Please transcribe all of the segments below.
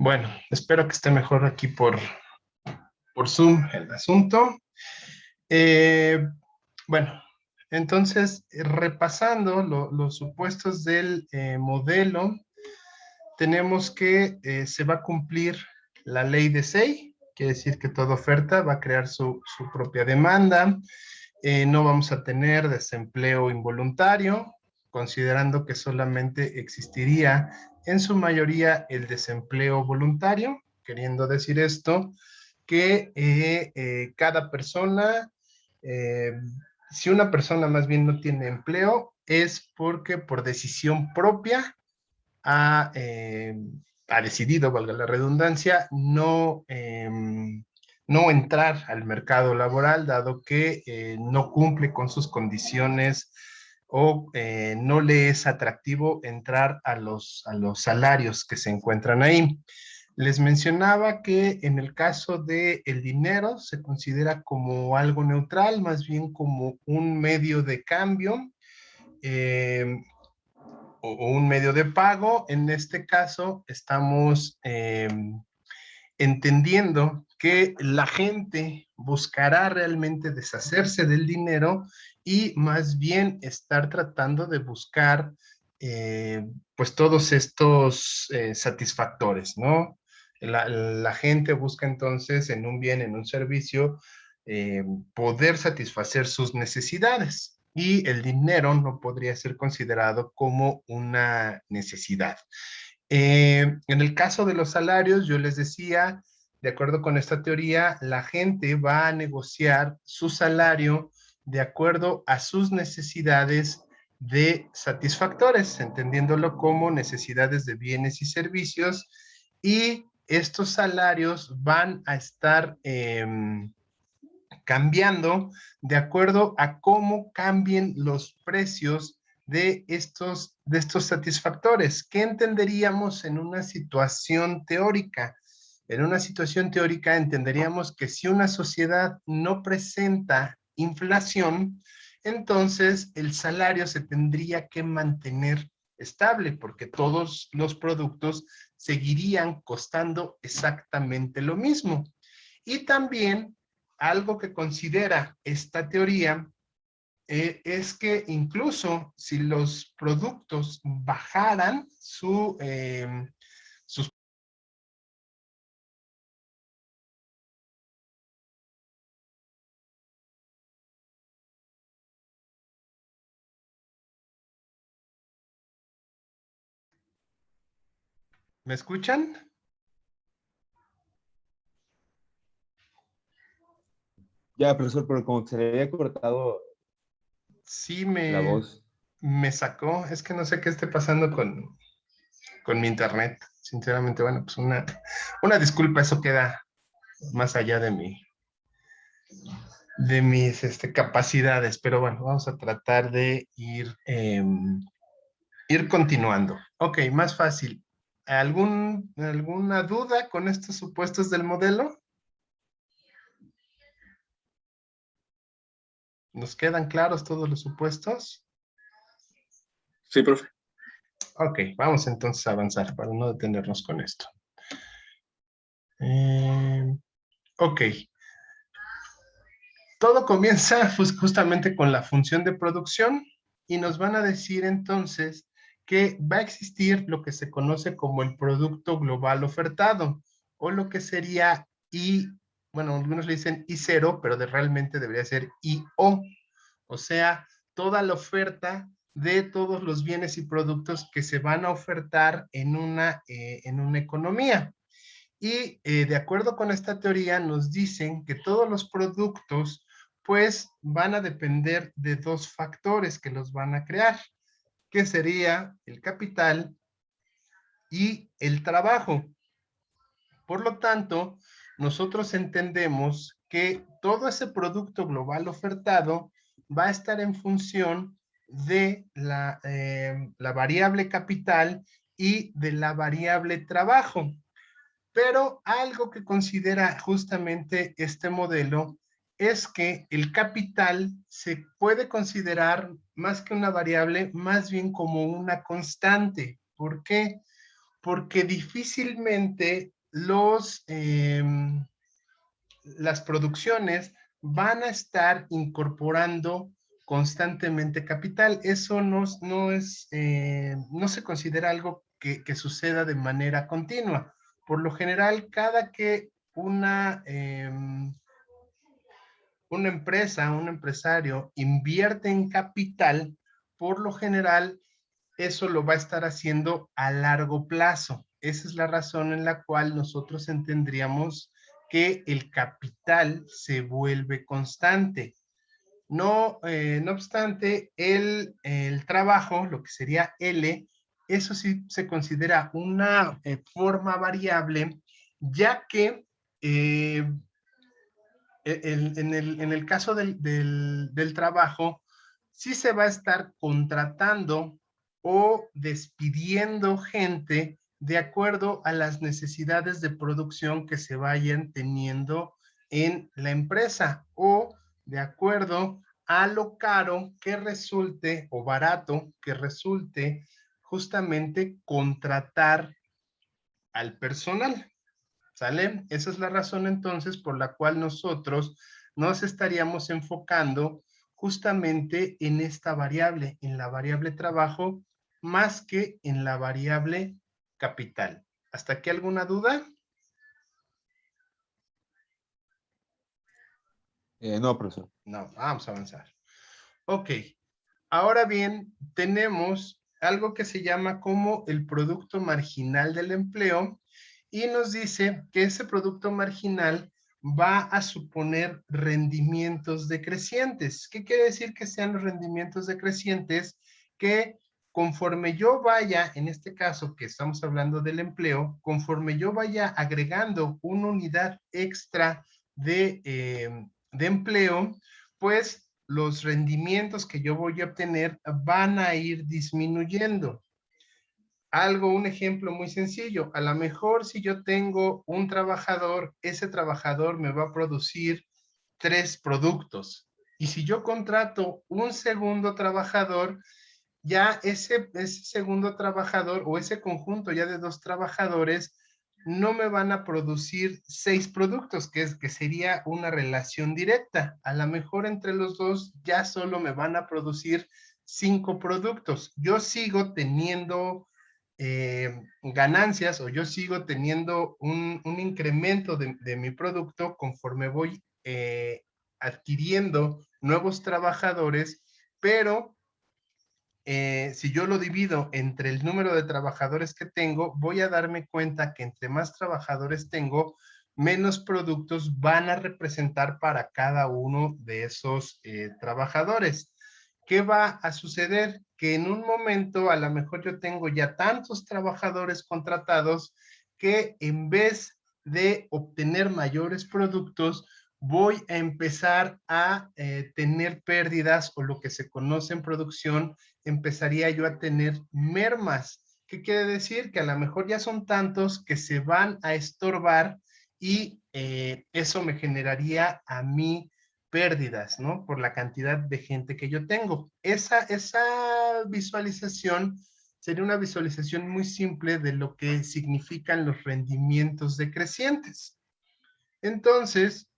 Bueno, espero que esté mejor aquí por Zoom el asunto. Eh, bueno, entonces, repasando los supuestos del modelo, tenemos que se va a cumplir la ley de SEI, quiere decir que toda oferta va a crear su propia demanda. No vamos a tener desempleo involuntario, considerando que solamente existiría en su mayoría el desempleo voluntario, queriendo decir esto, que cada persona, eh, si una persona más bien no tiene empleo, es porque por decisión propia ha, ha decidido, valga la redundancia, no entrar al mercado laboral, dado que no cumple con sus condiciones o no le es atractivo entrar a los salarios que se encuentran ahí. Les mencionaba que en el caso del dinero se considera como algo neutral, más bien como un medio de cambio. Eh, o un medio de pago. En este caso, estamos entendiendo que la gente buscará realmente deshacerse del dinero y más bien estar tratando de buscar pues todos estos satisfactores, ¿no? La gente busca entonces en un bien, en un servicio, eh, poder satisfacer sus necesidades y el dinero no podría ser considerado como una necesidad. En el caso de los salarios, yo les decía, de acuerdo con esta teoría, la gente va a negociar su salario de acuerdo a sus necesidades de satisfactores, entendiéndolo como necesidades de bienes y servicios, y estos salarios van a estar cambiando de acuerdo a cómo cambien los precios de estos satisfactores. ¿Qué entenderíamos en una situación teórica? En una situación teórica entenderíamos que si una sociedad no presenta inflación, entonces el salario se tendría que mantener estable porque todos los productos seguirían costando exactamente lo mismo. Y también algo que considera esta teoría es que incluso si los productos bajaran sus... ¿Me escuchan? Ya, profesor, pero como que se le había cortado Sí, la voz. me sacó. Es que no sé qué esté pasando con mi internet. Sinceramente, bueno, pues una disculpa, eso queda más allá de mis capacidades, pero bueno, vamos a tratar de ir continuando. Ok, más fácil. ¿Alguna duda con estos supuestos del modelo? ¿Nos quedan claros todos los supuestos? Sí, profe. Ok, vamos entonces a avanzar para no detenernos con esto. Eh, ok, todo comienza justamente con la función de producción y nos van a decir entonces que va a existir lo que se conoce como el producto global ofertado o lo que sería I, bueno, algunos le dicen I0, pero realmente debería ser IO, o sea, toda la oferta de todos los bienes y productos que se van a ofertar en una economía. Y de acuerdo con esta teoría nos dicen que todos los productos pues van a depender de dos factores que los van a crear, que sería el capital y el trabajo. Por lo tanto, nosotros entendemos que todo ese producto global ofertado va a estar en función de la variable capital y de la variable trabajo. Pero algo que considera justamente este modelo es que el capital se puede considerar más que una variable, más bien como una constante. ¿Por qué? porque difícilmente las producciones van a estar incorporando constantemente capital. Eso no se considera algo que suceda de manera continua. Por lo general, cada que una empresa, un empresario invierte en capital, por lo general, eso lo va a estar haciendo a largo plazo. Esa es la razón en la cual nosotros entenderíamos que el capital se vuelve constante. No obstante, el trabajo, lo que sería L, eso sí se considera una forma variable, ya que en el caso del trabajo, sí se va a estar contratando o despidiendo gente de acuerdo a las necesidades de producción que se vayan teniendo en la empresa o de acuerdo a lo caro que resulte o barato que resulte justamente contratar al personal. ¿Sale? Esa es la razón entonces por la cual nosotros nos estaríamos enfocando justamente en esta variable, en la variable trabajo, más que en la variable capital. ¿Hasta aquí alguna duda? No, profesor. No, vamos a avanzar. Ok, ahora bien, tenemos algo que se llama como el producto marginal del empleo y nos dice que ese producto marginal va a suponer rendimientos decrecientes. ¿Qué quiere decir que sean los rendimientos decrecientes? Que conforme yo vaya, en este caso que estamos hablando del empleo, conforme yo vaya agregando una unidad extra de empleo, pues los rendimientos que yo voy a obtener van a ir disminuyendo. Un ejemplo muy sencillo, a lo mejor si yo tengo un trabajador, ese trabajador me va a producir 3 productos. Y si yo contrato un segundo trabajador, ya ese segundo trabajador o ese conjunto ya de 2 trabajadores no me van a producir 6 productos, que sería una relación directa. A lo mejor entre los dos ya solo me van a producir 5 productos. Yo sigo teniendo ganancias o yo sigo teniendo un incremento de mi producto conforme voy adquiriendo nuevos trabajadores, pero si yo lo divido entre el número de trabajadores que tengo, voy a darme cuenta que entre más trabajadores tengo, menos productos van a representar para cada uno de esos trabajadores. ¿Qué va a suceder? Que en un momento a lo mejor yo tengo ya tantos trabajadores contratados que en vez de obtener mayores productos, voy a empezar a tener pérdidas o lo que se conoce en producción, empezaría yo a tener mermas. ¿Qué quiere decir? Que a lo mejor ya son tantos que se van a estorbar y eso me generaría a mí pérdidas, ¿no? Por la cantidad de gente que yo tengo. Esa visualización sería una visualización muy simple de lo que significan los rendimientos decrecientes. Entonces,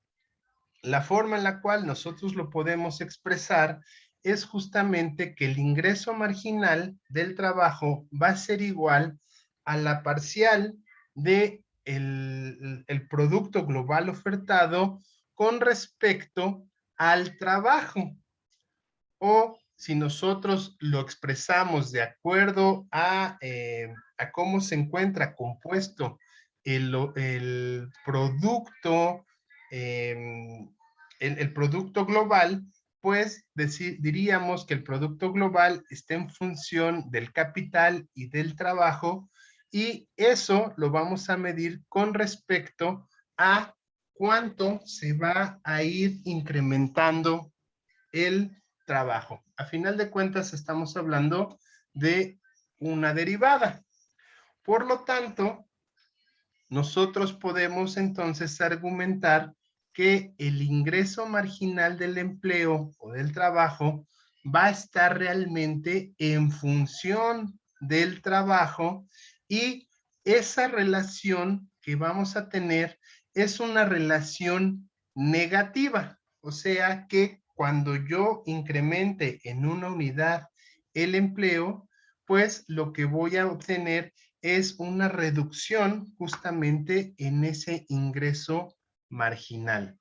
la forma en la cual nosotros lo podemos expresar es justamente que el ingreso marginal del trabajo va a ser igual a la parcial de el producto global ofertado con respecto al trabajo. O si nosotros lo expresamos de acuerdo a cómo se encuentra compuesto el producto, el producto global, pues diríamos que el producto global está en función del capital y del trabajo, y eso lo vamos a medir con respecto a cuánto se va a ir incrementando el trabajo. A final de cuentas estamos hablando de una derivada. Por lo tanto, nosotros podemos entonces argumentar que el ingreso marginal del empleo o del trabajo va a estar realmente en función del trabajo y esa relación que vamos a tener es una relación negativa. O sea que cuando yo incremente en una unidad el empleo, pues lo que voy a obtener es una reducción justamente en ese ingreso marginal.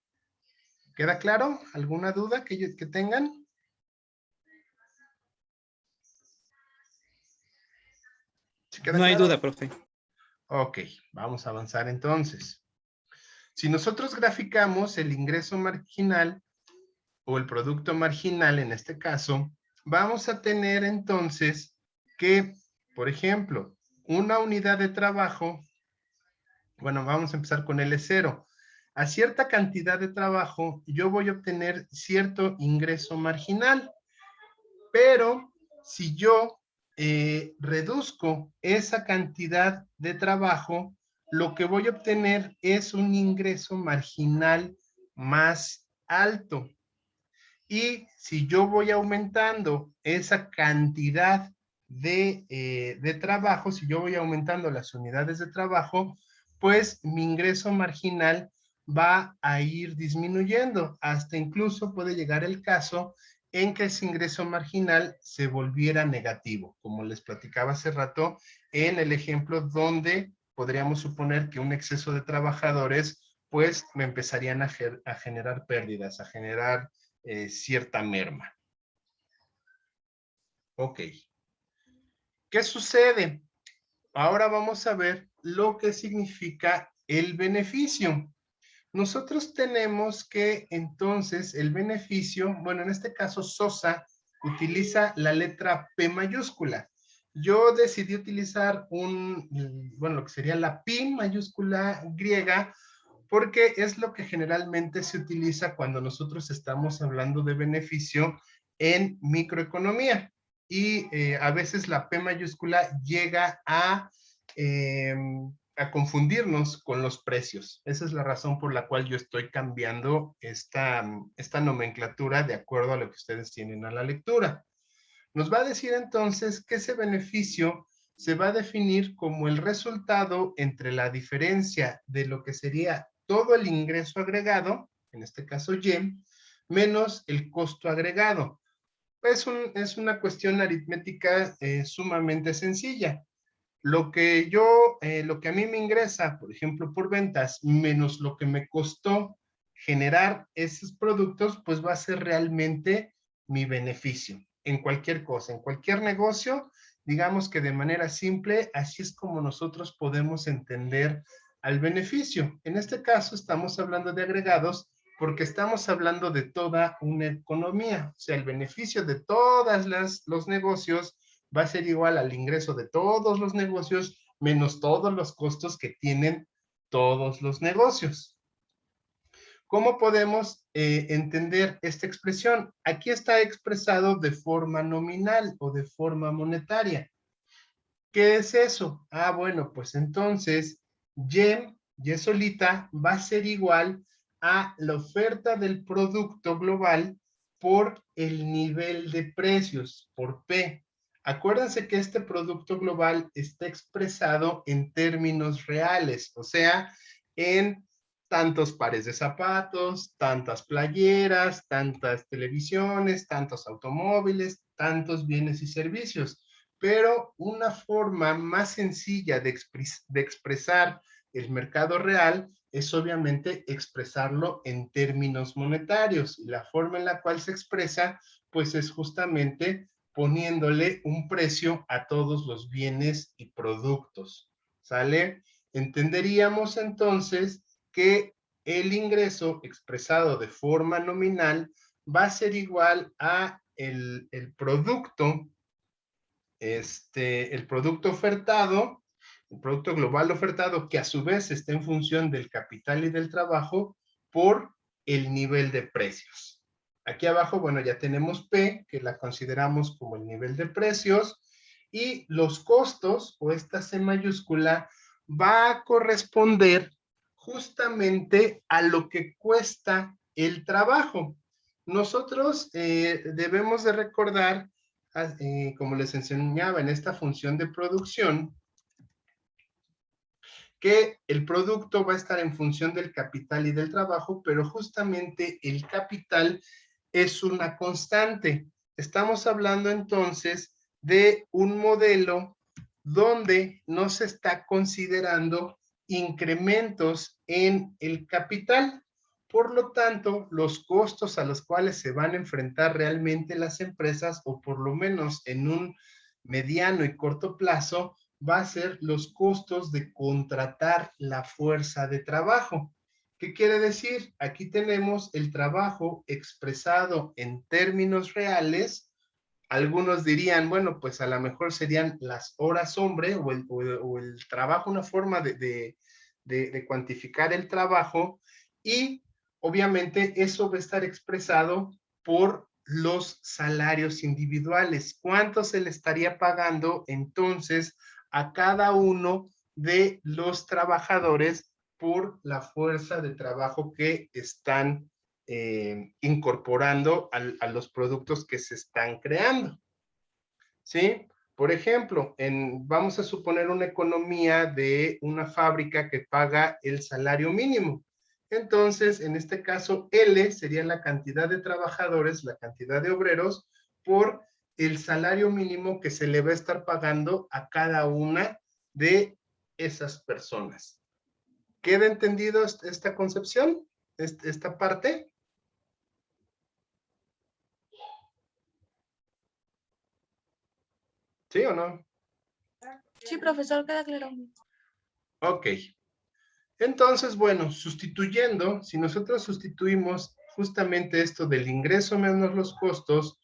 ¿Queda claro? ¿Alguna duda que tengan? ¿Sí queda No hay claro? duda, profe. Ok, vamos a avanzar entonces. Si nosotros graficamos el ingreso marginal o el producto marginal en este caso, vamos a tener entonces que, por ejemplo, una unidad de trabajo, bueno, vamos a empezar con L0. A cierta cantidad de trabajo, yo voy a obtener cierto ingreso marginal, pero si yo reduzco esa cantidad de trabajo, lo que voy a obtener es un ingreso marginal más alto. Y si yo voy aumentando esa cantidad de trabajo, si yo voy aumentando las unidades de trabajo, pues mi ingreso marginal va a ir disminuyendo. Hasta incluso puede llegar el caso en que ese ingreso marginal se volviera negativo, como les platicaba hace rato en el ejemplo donde podríamos suponer que un exceso de trabajadores pues me empezarían a generar pérdidas, a generar cierta merma. Ok. ¿Qué sucede? Ahora vamos a ver lo que significa el beneficio. Nosotros tenemos que entonces el beneficio, bueno, en este caso Sosa utiliza la letra P mayúscula. Yo decidí utilizar bueno, lo que sería la pi mayúscula griega, porque es lo que generalmente se utiliza cuando nosotros estamos hablando de beneficio en microeconomía. Y a veces la P mayúscula llega eh, a confundirnos con los precios. Esa es la razón por la cual yo estoy cambiando esta nomenclatura de acuerdo a lo que ustedes tienen a la lectura. Nos va a decir entonces que ese beneficio se va a definir como el resultado entre la diferencia de lo que sería todo el ingreso agregado, en este caso Y, menos el costo agregado. Es una cuestión aritmética sumamente sencilla. Lo que a mí me ingresa, por ejemplo, por ventas, menos lo que me costó generar esos productos, pues va a ser realmente mi beneficio en cualquier cosa, en cualquier negocio, digamos que de manera simple, así es como nosotros podemos entender al beneficio. En este caso estamos hablando de agregados porque estamos hablando de toda una economía, o sea, el beneficio de todos los negocios va a ser igual al ingreso de todos los negocios menos todos los costos que tienen todos los negocios. ¿Cómo podemos entender esta expresión? Aquí está expresado de forma nominal o de forma monetaria. ¿Qué es eso? Ah, bueno, pues entonces Y solita va a ser igual a la oferta del producto global por el nivel de precios, por P. Acuérdense que este producto global está expresado en términos reales, o sea, en tantos pares de zapatos, tantas playeras, tantas televisiones, tantos automóviles, tantos bienes y servicios. Pero una forma más sencilla de expresar el mercado real es obviamente expresarlo en términos monetarios. Y la forma en la cual se expresa, pues es justamente poniéndole un precio a todos los bienes y productos. ¿Sale? Entenderíamos entonces que el ingreso expresado de forma nominal va a ser igual a el producto el producto ofertado, el producto global ofertado, que a su vez está en función del capital y del trabajo, por el nivel de precios. Aquí abajo, bueno, ya tenemos P, que la consideramos como el nivel de precios, y los costos, o esta C mayúscula, va a corresponder justamente a lo que cuesta el trabajo. Nosotros debemos de recordar como les enseñaba en esta función de producción, que el producto va a estar en función del capital y del trabajo, pero justamente el capital es una constante. Estamos hablando entonces de un modelo donde no se está considerando incrementos en el capital. Por lo tanto, los costos a los cuales se van a enfrentar realmente las empresas, o por lo menos en un mediano y corto plazo, va a ser los costos de contratar la fuerza de trabajo. ¿Qué quiere decir? Aquí tenemos el trabajo expresado en términos reales. Algunos dirían, bueno, pues a lo mejor serían las horas hombre o el trabajo, una forma de cuantificar el trabajo, y obviamente eso va a estar expresado por los salarios individuales. ¿Cuánto se le estaría pagando entonces a cada uno de los trabajadores por la fuerza de trabajo que están incorporando a los productos que se están creando? ¿Sí? Por ejemplo, vamos a suponer una economía de una fábrica que paga el salario mínimo. Entonces, en este caso, L sería la cantidad de trabajadores, la cantidad de obreros, por el salario mínimo que se le va a estar pagando a cada una de esas personas. ¿Queda entendido esta concepción? ¿Esta parte? ¿Sí o no? Sí, profesor, queda claro. Ok. Entonces, bueno, sustituyendo, si nosotros sustituimos justamente esto del ingreso menos los costos,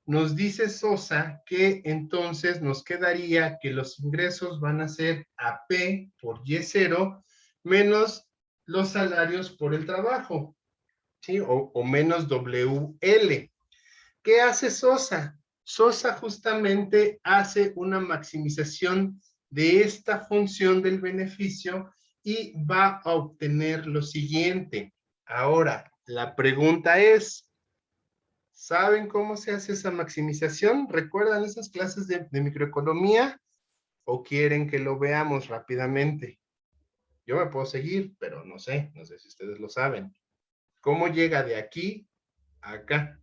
nos dice Sosa que entonces nos quedaría que los ingresos van a ser AP por Y0 menos los salarios por el trabajo, ¿sí? O menos WL. ¿Qué hace Sosa? Sosa justamente hace una maximización de esta función del beneficio y va a obtener lo siguiente. Ahora, la pregunta es, ¿saben cómo se hace esa maximización? ¿Recuerdan esas clases de microeconomía o quieren que lo veamos rápidamente? Yo me puedo seguir, pero no sé si ustedes lo saben. ¿Cómo llega de aquí a acá?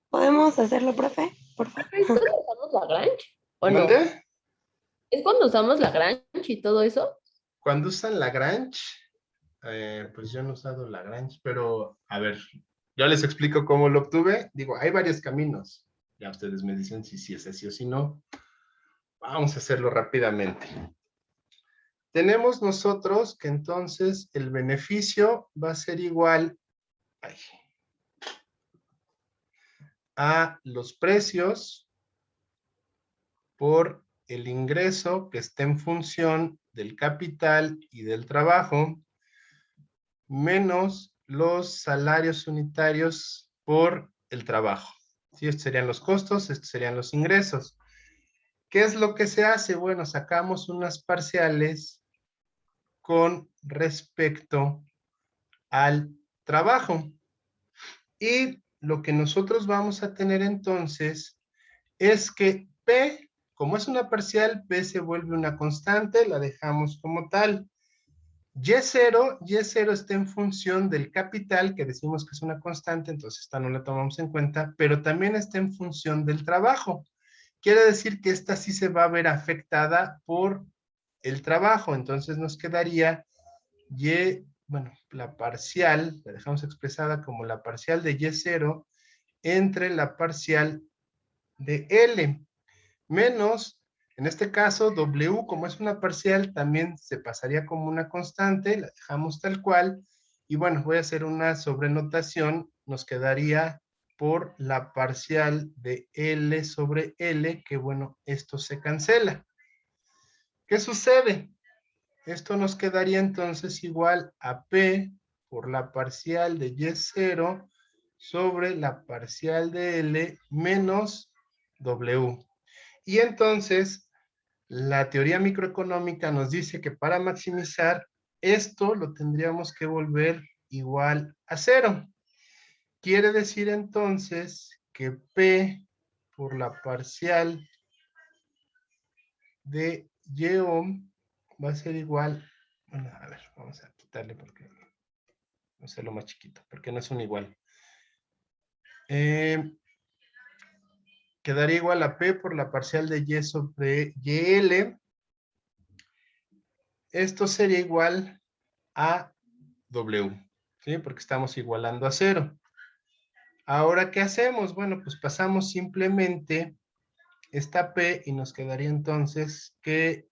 ¿Podemos hacerlo, profe? Por favor. ¿Es cuando usamos Lagrange? ¿O no? ¿Mande? ¿Es cuando usamos Lagrange y todo eso? Cuando usan Lagrange, pues yo no he usado Lagrange, pero a ver, yo les explico cómo lo obtuve. Digo, hay varios caminos. Ya ustedes me dicen si es así o si no. Vamos a hacerlo rápidamente. Tenemos nosotros que entonces el beneficio va a ser igual a los precios por el ingreso que esté en función del capital y del trabajo, menos los salarios unitarios por el trabajo. ¿Sí? Estos serían los costos, estos serían los ingresos. ¿Qué es lo que se hace? Bueno, sacamos unas parciales con respecto al trabajo. Y lo que nosotros vamos a tener entonces es que P, como es una parcial, P se vuelve una constante, la dejamos como tal. Y0 está en función del capital, que decimos que es una constante, entonces esta no la tomamos en cuenta, pero también está en función del trabajo. Quiere decir que esta sí se va a ver afectada por el trabajo, entonces nos quedaría la parcial, la dejamos expresada como la parcial de Y0 entre la parcial de L, menos, en este caso, W, como es una parcial, también se pasaría como una constante, la dejamos tal cual, y bueno, voy a hacer una sobrenotación, nos quedaría por la parcial de L sobre L, que bueno, esto se cancela. ¿Qué sucede? Esto nos quedaría entonces igual a P por la parcial de Y0 sobre la parcial de L menos W. Y entonces, la teoría microeconómica nos dice que para maximizar esto lo tendríamos que volver igual a 0. Quiere decir entonces que P por la parcial de YO va a ser igual, bueno, a ver, vamos a quitarle porque, vamos a hacerlo más chiquito, porque no es un igual. Quedaría igual a P por la parcial de Y sobre YL. Esto sería igual a W, ¿sí? Porque estamos igualando a 0. Ahora, ¿qué hacemos? Bueno, pues pasamos simplemente esta P y nos quedaría entonces que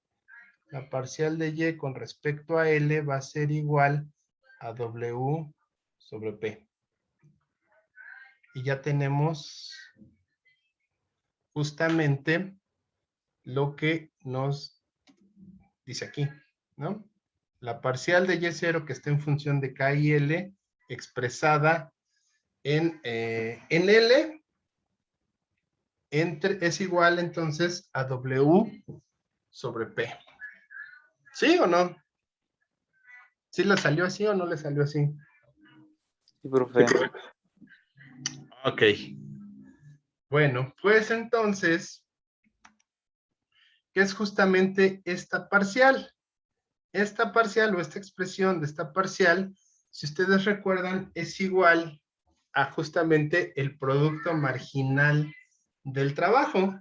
la parcial de Y con respecto a L va a ser igual a W sobre P. Y ya tenemos justamente lo que nos dice aquí, ¿no? La parcial de Y0 que está en función de K y L expresada en L es igual entonces a W sobre P. ¿Sí o no? ¿Sí le salió así o no le salió así? Sí, profe. Ok. Bueno, pues entonces, ¿qué es justamente esta parcial? Esta parcial o esta expresión de esta parcial, si ustedes recuerdan, es igual a justamente el producto marginal del trabajo.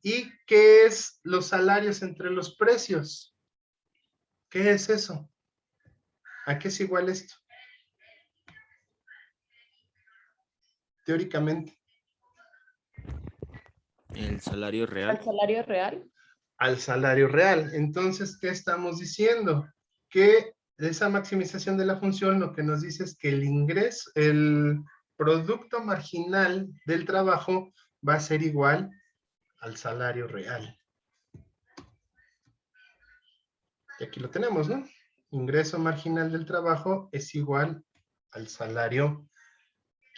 ¿Y qué es los salarios entre los precios? ¿Qué es eso? ¿A qué es igual esto? Teóricamente. El salario ¿Al real. salario real? Al salario real. Entonces, ¿qué estamos diciendo? Que esa maximización de la función lo que nos dice es que el ingreso, el producto marginal del trabajo va a ser igual al salario real. Y aquí lo tenemos, ¿no? Ingreso marginal del trabajo es igual al salario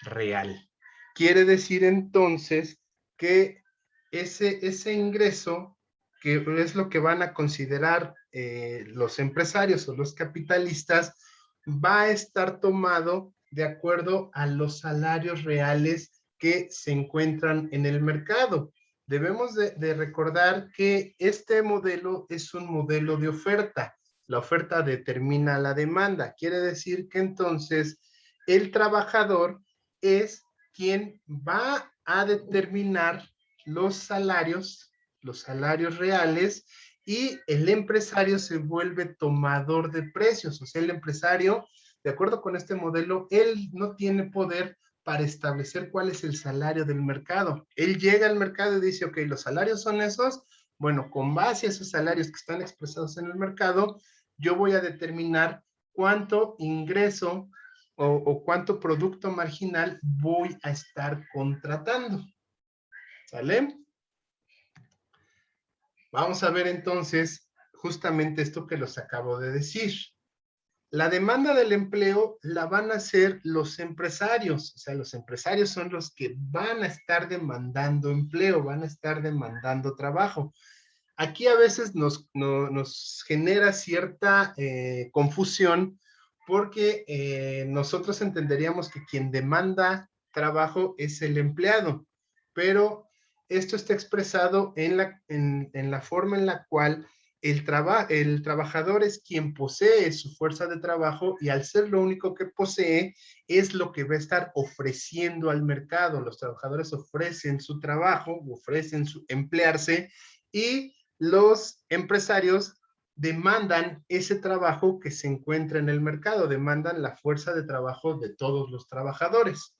real. Quiere decir entonces que ese ingreso, que es lo que van a considerar los empresarios o los capitalistas, va a estar tomado de acuerdo a los salarios reales que se encuentran en el mercado. Debemos de recordar que este modelo es un modelo de oferta. La oferta determina la demanda. Quiere decir que entonces el trabajador es quien va a determinar los salarios reales, y el empresario se vuelve tomador de precios. O sea, el empresario, de acuerdo con este modelo, él no tiene poder para establecer cuál es el salario del mercado. Él llega al mercado y dice, ok, los salarios son esos. Bueno, con base a esos salarios que están expresados en el mercado, yo voy a determinar cuánto ingreso o cuánto producto marginal voy a estar contratando. ¿Sale? Vamos a ver entonces justamente esto que los acabo de decir. La demanda del empleo la van a hacer los empresarios. O sea, los empresarios son los que van a estar demandando empleo, van a estar demandando trabajo. Aquí a veces nos genera cierta confusión, porque nosotros entenderíamos que quien demanda trabajo es el empleado, pero esto está expresado en la forma en la cual el trabajador es quien posee su fuerza de trabajo, y al ser lo único que posee, es lo que va a estar ofreciendo al mercado. Los trabajadores ofrecen su trabajo, ofrecen su emplearse, y los empresarios demandan ese trabajo que se encuentra en el mercado, demandan la fuerza de trabajo de todos los trabajadores.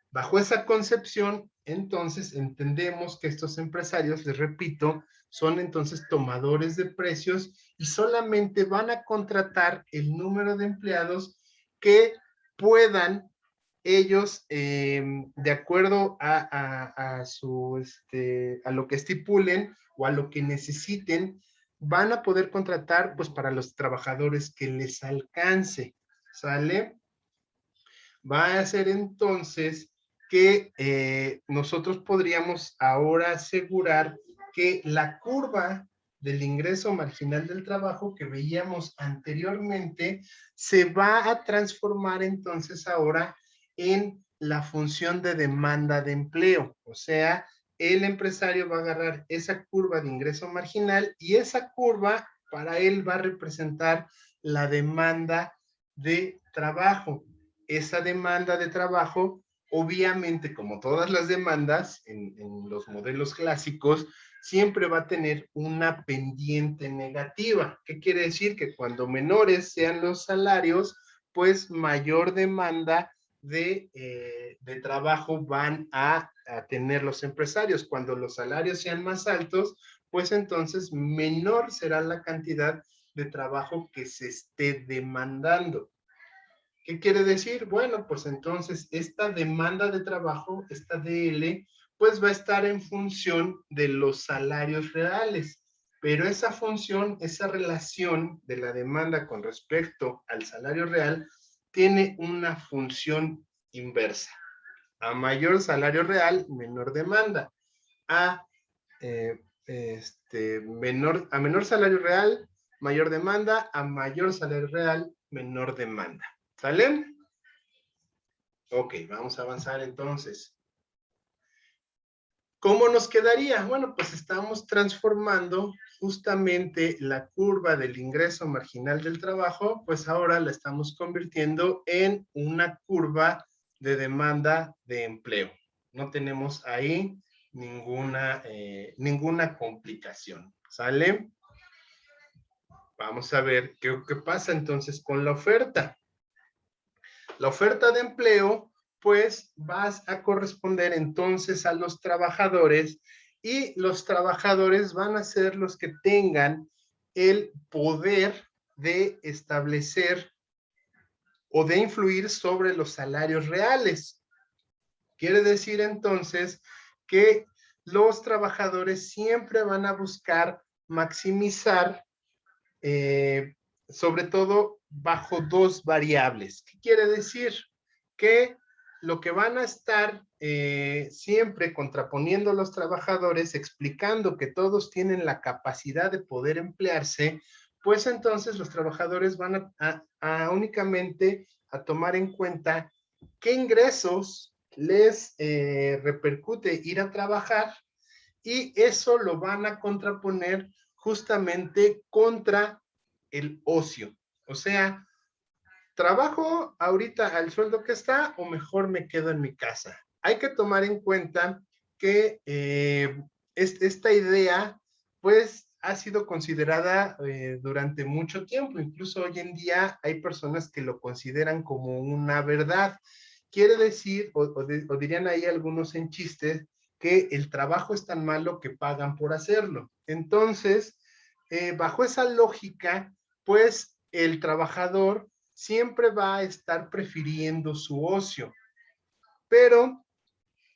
Bajo esa concepción, entonces, entendemos que estos empresarios, les repito, son entonces tomadores de precios, y solamente van a contratar el número de empleados que puedan ellos, de acuerdo a lo que estipulen o a lo que necesiten, van a poder contratar pues para los trabajadores que les alcance. ¿Sale? Va a ser entonces que nosotros podríamos ahora asegurar que la curva del ingreso marginal del trabajo que veíamos anteriormente se va a transformar entonces ahora en la función de demanda de empleo. O sea, el empresario va a agarrar esa curva de ingreso marginal y esa curva para él va a representar la demanda de trabajo. Esa demanda de trabajo, obviamente, como todas las demandas en los modelos clásicos, siempre va a tener una pendiente negativa. ¿Qué quiere decir? Que cuando menores sean los salarios, pues mayor demanda de trabajo van a tener los empresarios. Cuando los salarios sean más altos, pues entonces menor será la cantidad de trabajo que se esté demandando. ¿Qué quiere decir? Bueno, pues entonces esta demanda de trabajo, esta DL, pues va a estar en función de los salarios reales. Pero esa función, esa relación de la demanda con respecto al salario real, tiene una función inversa. A mayor salario real, menor demanda. A menor salario real, mayor demanda. A mayor salario real, menor demanda. ¿Sale? Ok, vamos a avanzar entonces. ¿Cómo nos quedaría? Bueno, pues estamos transformando justamente la curva del ingreso marginal del trabajo, pues ahora la estamos convirtiendo en una curva de demanda de empleo. No tenemos ahí ninguna complicación. ¿Sale? Vamos a ver qué pasa entonces con la oferta. La oferta de empleo, pues vas a corresponder entonces a los trabajadores y los trabajadores van a ser los que tengan el poder de establecer o de influir sobre los salarios reales. Quiere decir entonces que los trabajadores siempre van a buscar maximizar, sobre todo bajo dos variables. ¿Qué quiere decir? Que lo que van a estar siempre contraponiendo los trabajadores, explicando que todos tienen la capacidad de poder emplearse, pues entonces los trabajadores van a únicamente a tomar en cuenta qué ingresos les repercute ir a trabajar y eso lo van a contraponer justamente contra el ocio. O sea, ¿trabajo ahorita al sueldo que está o mejor me quedo en mi casa? Hay que tomar en cuenta que esta idea pues ha sido considerada durante mucho tiempo. Incluso hoy en día hay personas que lo consideran como una verdad. Quiere decir, o dirían ahí algunos en chistes, que el trabajo es tan malo que pagan por hacerlo. Entonces, bajo esa lógica, pues el trabajador siempre va a estar prefiriendo su ocio, pero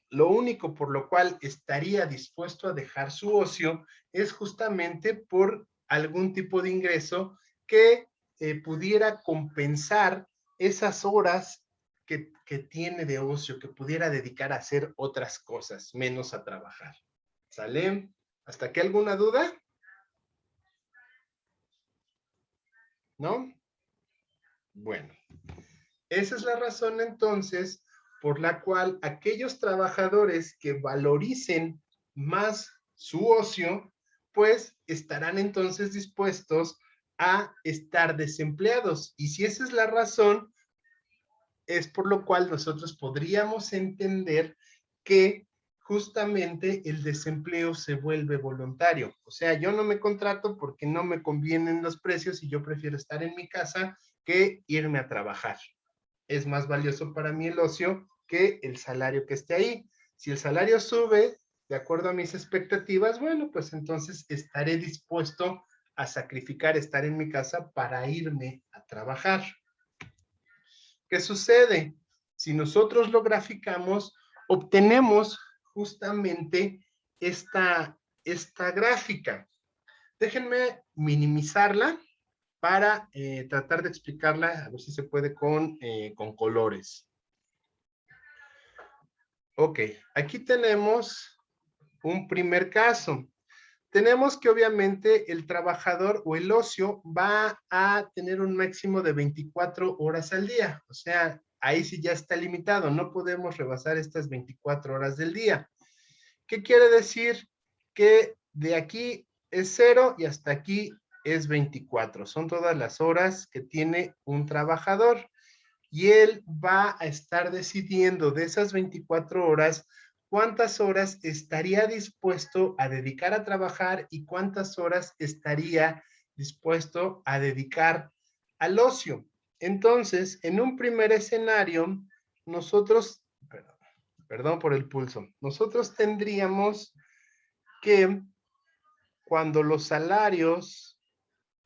lo único por lo cual estaría dispuesto a dejar su ocio es justamente por algún tipo de ingreso que pudiera compensar esas horas que tiene de ocio, que pudiera dedicar a hacer otras cosas, menos a trabajar. ¿Sale? ¿Hasta aquí alguna duda? ¿No? Bueno, esa es la razón entonces por la cual aquellos trabajadores que valoricen más su ocio, pues estarán entonces dispuestos a estar desempleados. Y si esa es la razón, es por lo cual nosotros podríamos entender que justamente el desempleo se vuelve voluntario. O sea, yo no me contrato porque no me convienen los precios y yo prefiero estar en mi casa que irme a trabajar. Es más valioso para mí el ocio que el salario que esté ahí. Si el salario sube de acuerdo a mis expectativas, bueno, pues entonces estaré dispuesto a sacrificar estar en mi casa para irme a trabajar. ¿Qué sucede? Si nosotros lo graficamos, obtenemos justamente esta gráfica. Déjenme minimizarla para tratar de explicarla, a ver si se puede con colores. Ok, aquí tenemos un primer caso. Tenemos que obviamente el trabajador o el ocio va a tener un máximo de 24 horas al día. O sea, ahí sí ya está limitado, no podemos rebasar estas 24 horas del día. ¿Qué quiere decir? Que de aquí es 0 y hasta aquí es 24. Son todas las horas que tiene un trabajador. Y él va a estar decidiendo de esas 24 horas cuántas horas estaría dispuesto a dedicar a trabajar y cuántas horas estaría dispuesto a dedicar al ocio. Entonces, en un primer escenario, nosotros, perdón por el pulso, nosotros tendríamos que cuando los salarios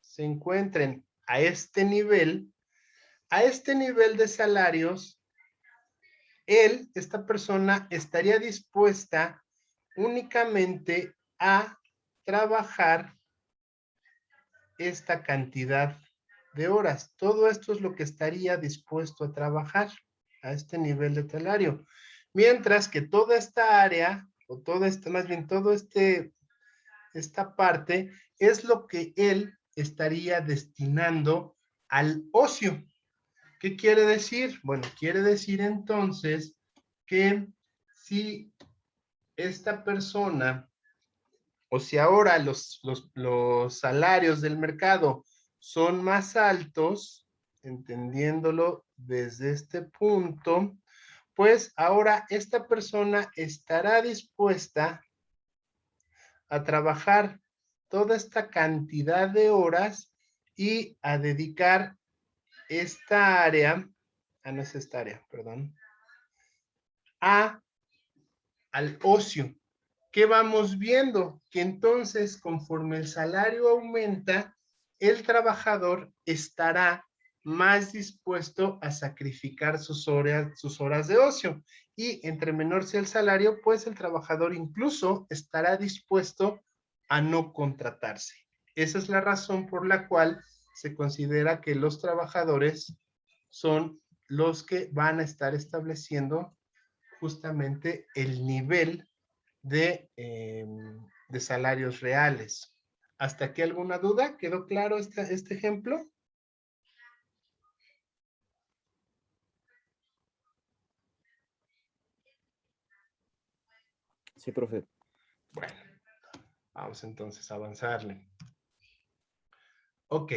se encuentren a este nivel de salarios, esta persona estaría dispuesta únicamente a trabajar esta cantidad de horas. Todo esto es lo que estaría dispuesto a trabajar a este nivel de salario. Mientras que toda esta área, o toda esta, más bien todo esta parte, es lo que él estaría destinando al ocio. ¿Qué quiere decir? Bueno, quiere decir entonces que si esta persona, o si ahora los salarios del mercado son más altos, entendiéndolo desde este punto, pues ahora esta persona estará dispuesta a trabajar toda esta cantidad de horas y a dedicar esta área, no es esta área, perdón, al ocio. ¿Qué vamos viendo? Que entonces, conforme el salario aumenta, el trabajador estará más dispuesto a sacrificar sus horas de ocio. Y entre menor sea el salario, pues el trabajador incluso estará dispuesto a no contratarse. Esa es la razón por la cual se considera que los trabajadores son los que van a estar estableciendo justamente el nivel de salarios reales. ¿Hasta aquí alguna duda? ¿Quedó claro este ejemplo? Sí, profe. Bueno, vamos entonces a avanzarle. Ok,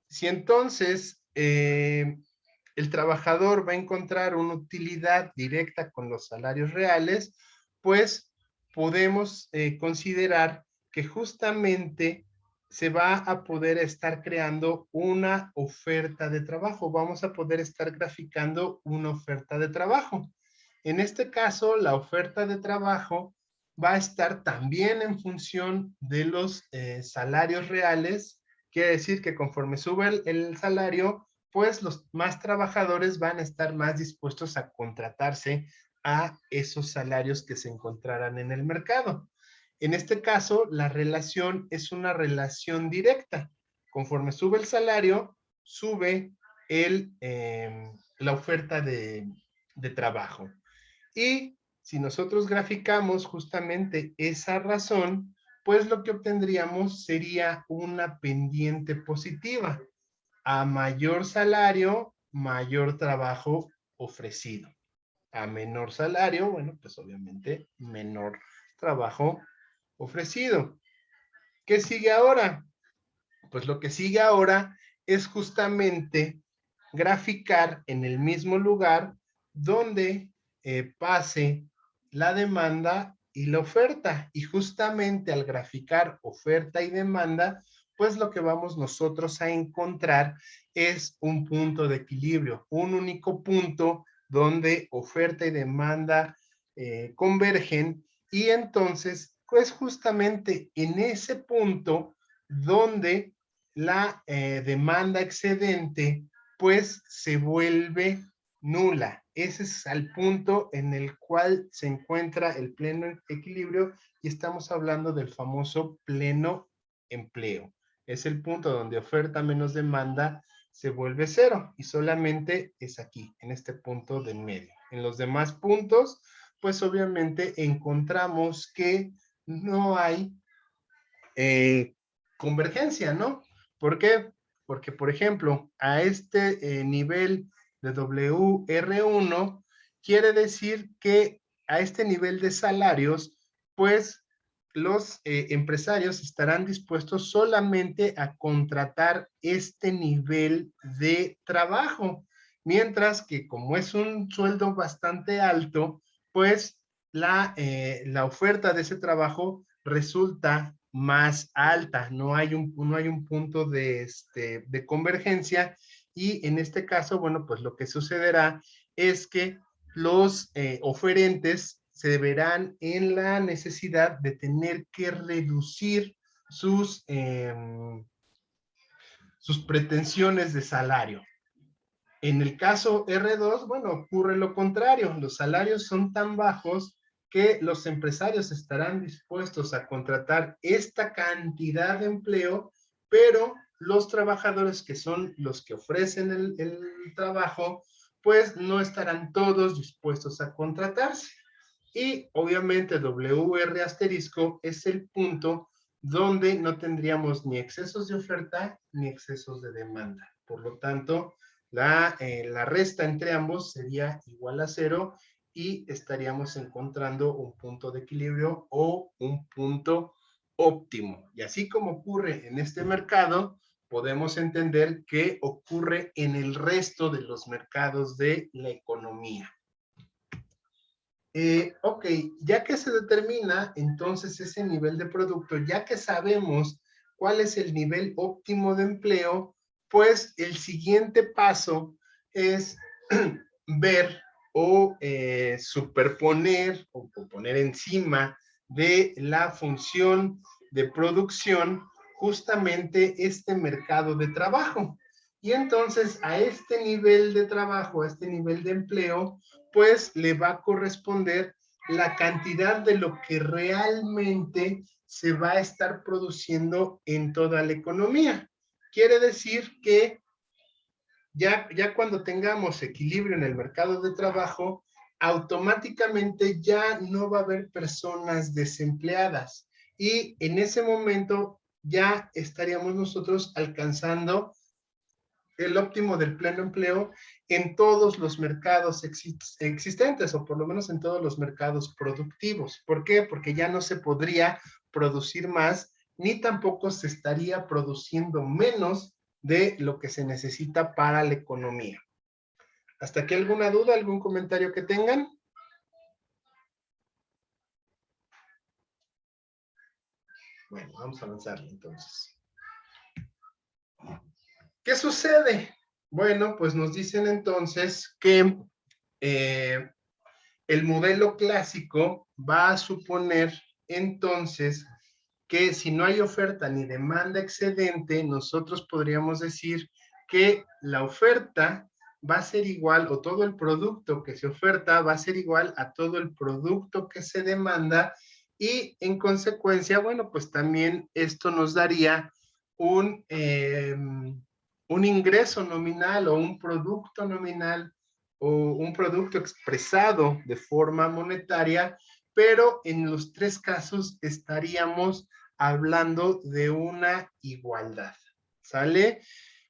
si entonces el trabajador va a encontrar una utilidad directa con los salarios reales, pues podemos considerar que justamente se va a poder estar creando una oferta de trabajo. Vamos a poder estar graficando una oferta de trabajo. En este caso, la oferta de trabajo va a estar también en función de los salarios reales. Quiere decir que conforme sube el salario, pues los más trabajadores van a estar más dispuestos a contratarse a esos salarios que se encontraran en el mercado. En este caso, la relación es una relación directa. Conforme sube el salario, sube la oferta de trabajo. Y si nosotros graficamos justamente esa razón, pues lo que obtendríamos sería una pendiente positiva. A mayor salario, mayor trabajo ofrecido. A menor salario, bueno, pues obviamente menor trabajo ofrecido. ¿Qué sigue ahora? Pues lo que sigue ahora es justamente graficar en el mismo lugar donde pase la demanda y la oferta. Y justamente al graficar oferta y demanda, pues lo que vamos nosotros a encontrar es un punto de equilibrio, un único punto donde oferta y demanda convergen, y entonces, pues justamente en ese punto donde la demanda excedente pues se vuelve nula. Ese es el punto en el cual se encuentra el pleno equilibrio, y estamos hablando del famoso pleno empleo. Es el punto donde oferta menos demanda se vuelve cero, y solamente es aquí, en este punto de medio. En los demás puntos, pues obviamente encontramos que no hay convergencia, ¿no? ¿Por qué? Porque, por ejemplo, a este nivel de WR1, quiere decir que a este nivel de salarios, pues los empresarios estarán dispuestos solamente a contratar este nivel de trabajo, mientras que como es un sueldo bastante alto, pues la oferta de ese trabajo resulta más alta, no hay un punto de convergencia, y en este caso, bueno, pues lo que sucederá es que los oferentes se verán en la necesidad de tener que reducir sus pretensiones de salario. En el caso R2, bueno, ocurre lo contrario. Los salarios son tan bajos que los empresarios estarán dispuestos a contratar esta cantidad de empleo, pero los trabajadores, que son los que ofrecen el trabajo, pues no estarán todos dispuestos a contratarse. Y obviamente WR asterisco es el punto donde no tendríamos ni excesos de oferta ni excesos de demanda. Por lo tanto, la resta entre ambos sería igual a 0 y estaríamos encontrando un punto de equilibrio o un punto óptimo. Y así como ocurre en este mercado, podemos entender que ocurre en el resto de los mercados de la economía. Ok, ya que se determina entonces ese nivel de producto, ya que sabemos cuál es el nivel óptimo de empleo, pues el siguiente paso es ver o superponer o poner encima de la función de producción justamente este mercado de trabajo. Y entonces a este nivel de trabajo, a este nivel de empleo, pues le va a corresponder la cantidad de lo que realmente se va a estar produciendo en toda la economía. Quiere decir que ya cuando tengamos equilibrio en el mercado de trabajo, automáticamente ya no va a haber personas desempleadas. Y en ese momento ya estaríamos nosotros alcanzando el óptimo del pleno empleo en todos los mercados existentes, o por lo menos en todos los mercados productivos. ¿Por qué? Porque ya no se podría producir más, ni tampoco se estaría produciendo menos de lo que se necesita para la economía. ¿Hasta aquí alguna duda, algún comentario que tengan? Bueno, vamos a avanzar entonces. ¿Qué sucede? Bueno, pues nos dicen entonces que el modelo clásico va a suponer entonces que si no hay oferta ni demanda excedente, nosotros podríamos decir que la oferta va a ser igual, o todo el producto que se oferta va a ser igual a todo el producto que se demanda, y en consecuencia, bueno, pues también esto nos daría un ingreso nominal o un producto nominal o un producto expresado de forma monetaria, pero en los tres casos estaríamos hablando de una igualdad. ¿Sale?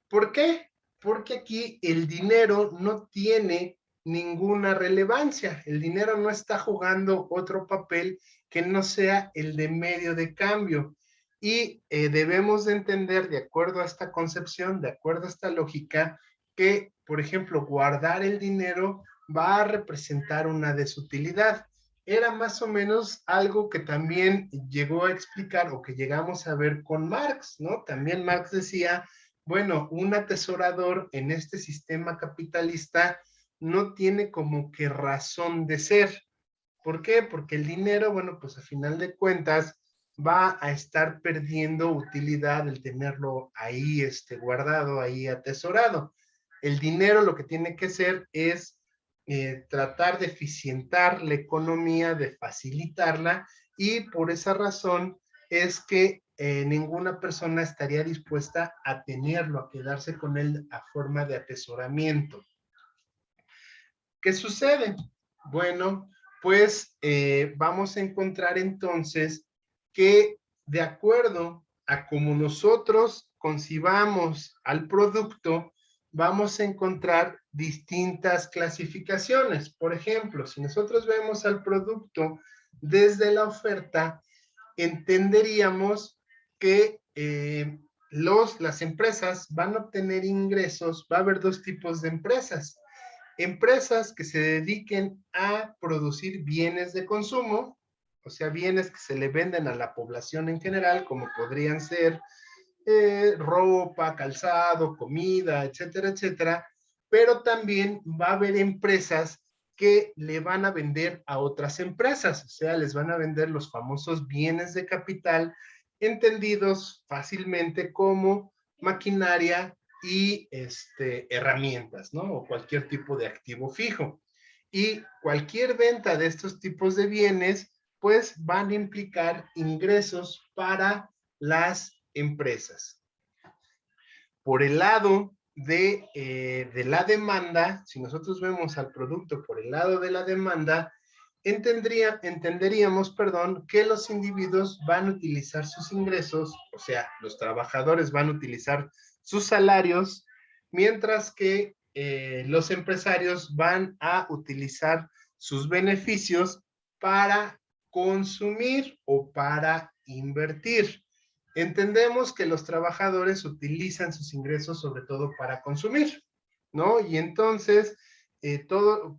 ¿Por qué? Porque aquí el dinero no tiene ninguna relevancia. El dinero no está jugando otro papel que no sea el de medio de cambio. Y debemos de entender, de acuerdo a esta concepción, de acuerdo a esta lógica, que, por ejemplo, guardar el dinero va a representar una desutilidad. Era más o menos algo que también llegó a explicar, o que llegamos a ver con Marx, ¿no? También Marx decía, bueno, un atesorador en este sistema capitalista no tiene como que razón de ser. ¿Por qué? Porque el dinero, bueno, pues a final de cuentas va a estar perdiendo utilidad el tenerlo ahí guardado, ahí atesorado. El dinero lo que tiene que ser es tratar de eficientar la economía, de facilitarla, y por esa razón es que ninguna persona estaría dispuesta a tenerlo, a quedarse con él a forma de atesoramiento. ¿Qué sucede? Bueno, pues vamos a encontrar entonces que de acuerdo a cómo nosotros concibamos al producto, vamos a encontrar distintas clasificaciones. Por ejemplo, si nosotros vemos al producto desde la oferta entenderíamos que las empresas van a obtener ingresos. Va a haber dos tipos de empresas. Empresas que se dediquen a producir bienes de consumo, o sea, bienes que se le venden a la población en general, como podrían ser ropa, calzado, comida, etcétera, etcétera, pero también va a haber empresas que le van a vender a otras empresas, o sea, les van a vender los famosos bienes de capital, entendidos fácilmente como maquinaria y herramientas, ¿no? O cualquier tipo de activo fijo. Y cualquier venta de estos tipos de bienes, pues van a implicar ingresos para las empresas. Por el lado de la demanda, si nosotros vemos al producto por el lado de la demanda, entenderíamos, que los individuos van a utilizar sus ingresos, o sea, los trabajadores van a utilizar sus salarios, mientras que los empresarios van a utilizar sus beneficios para consumir o para invertir. Entendemos que los trabajadores utilizan sus ingresos sobre todo para consumir, ¿no? Y entonces,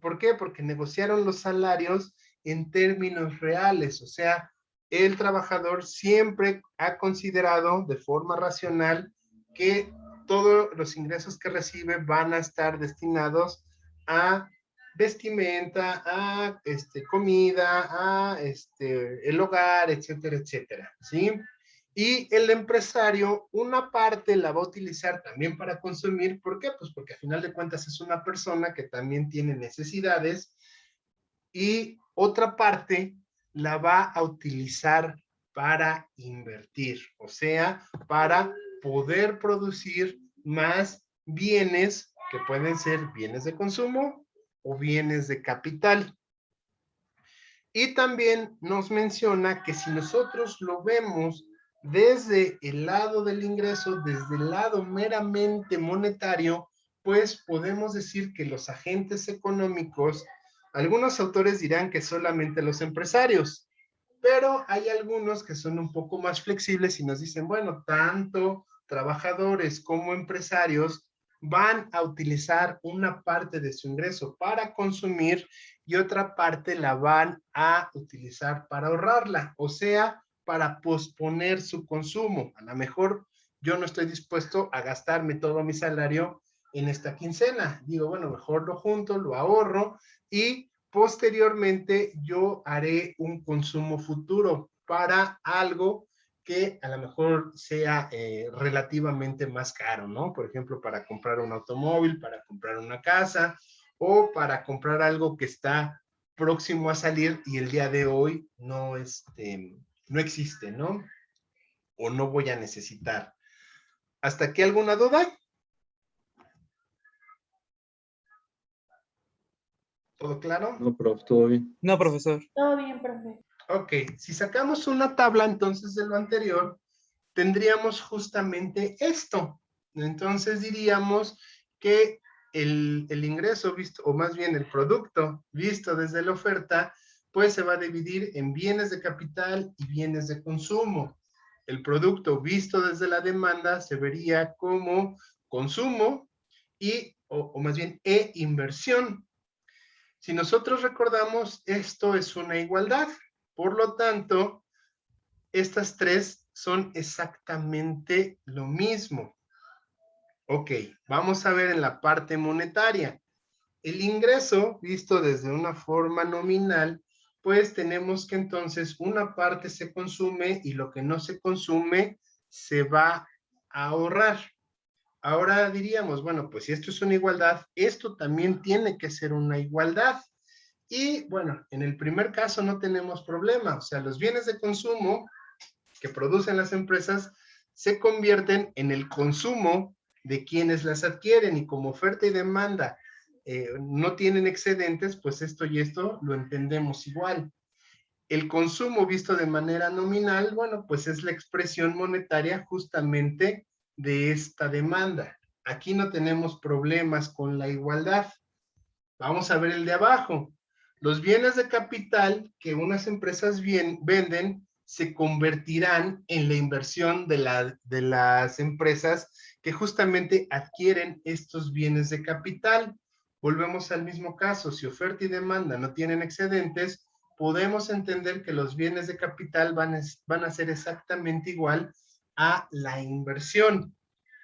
¿por qué? Porque negociaron los salarios en términos reales, o sea, el trabajador siempre ha considerado de forma racional que todos los ingresos que recibe van a estar destinados a vestimenta, a comida, a el hogar, etcétera, etcétera, ¿sí? Y el empresario, una parte la va a utilizar también para consumir. ¿Por qué? Pues porque a final de cuentas es una persona que también tiene necesidades, y otra parte la va a utilizar para invertir, o sea, para poder producir más bienes que pueden ser bienes de consumo o bienes de capital. Y también nos menciona que si nosotros lo vemos desde el lado del ingreso, desde el lado meramente monetario, pues podemos decir que los agentes económicos, algunos autores dirán que solamente los empresarios, pero hay algunos que son un poco más flexibles y nos dicen, bueno, tanto trabajadores como empresarios van a utilizar una parte de su ingreso para consumir y otra parte la van a utilizar para ahorrarla, o sea, para posponer su consumo. A lo mejor yo no estoy dispuesto a gastarme todo mi salario en esta quincena. Digo, bueno, mejor lo junto, lo ahorro y posteriormente yo haré un consumo futuro para algo que a lo mejor sea relativamente más caro, ¿no? Por ejemplo, para comprar un automóvil, para comprar una casa o para comprar algo que está próximo a salir y el día de hoy no existe, ¿no? O no voy a necesitar. ¿Hasta aquí alguna duda? ¿Todo claro? No, profe, todo bien. No, profesor. Todo bien, profe. Ok, si sacamos una tabla entonces de lo anterior, tendríamos justamente esto. Entonces diríamos que el ingreso visto, o más bien el producto visto desde la oferta, pues se va a dividir en bienes de capital y bienes de consumo. El producto visto desde la demanda se vería como consumo y, o más bien, inversión. Si nosotros recordamos, esto es una igualdad. Por lo tanto, estas tres son exactamente lo mismo. Ok, vamos a ver en la parte monetaria. El ingreso, visto desde una forma nominal, pues tenemos que entonces una parte se consume y lo que no se consume se va a ahorrar. Ahora diríamos, bueno, pues si esto es una igualdad, esto también tiene que ser una igualdad. Y bueno, en el primer caso no tenemos problema, o sea, los bienes de consumo que producen las empresas se convierten en el consumo de quienes las adquieren, y como oferta y demanda no tienen excedentes, pues esto y esto lo entendemos igual. El consumo visto de manera nominal, bueno, pues es la expresión monetaria justamente de esta demanda. Aquí no tenemos problemas con la igualdad. Vamos a ver el de abajo. Los bienes de capital que unas empresas venden se convertirán en la inversión de las empresas que justamente adquieren estos bienes de capital. Volvemos al mismo caso, si oferta y demanda no tienen excedentes, podemos entender que los bienes de capital van a ser exactamente igual a la inversión.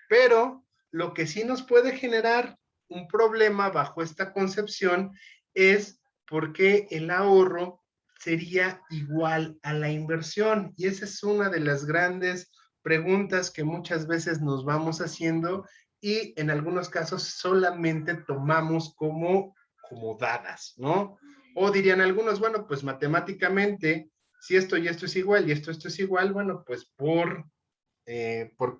Pero lo que sí nos puede generar un problema bajo esta concepción es por qué el ahorro sería igual a la inversión. Y esa es una de las grandes preguntas que muchas veces nos vamos haciendo y en algunos casos solamente tomamos como dadas, ¿no? O dirían algunos, bueno, pues matemáticamente, si esto y esto es igual y esto es igual, bueno, pues por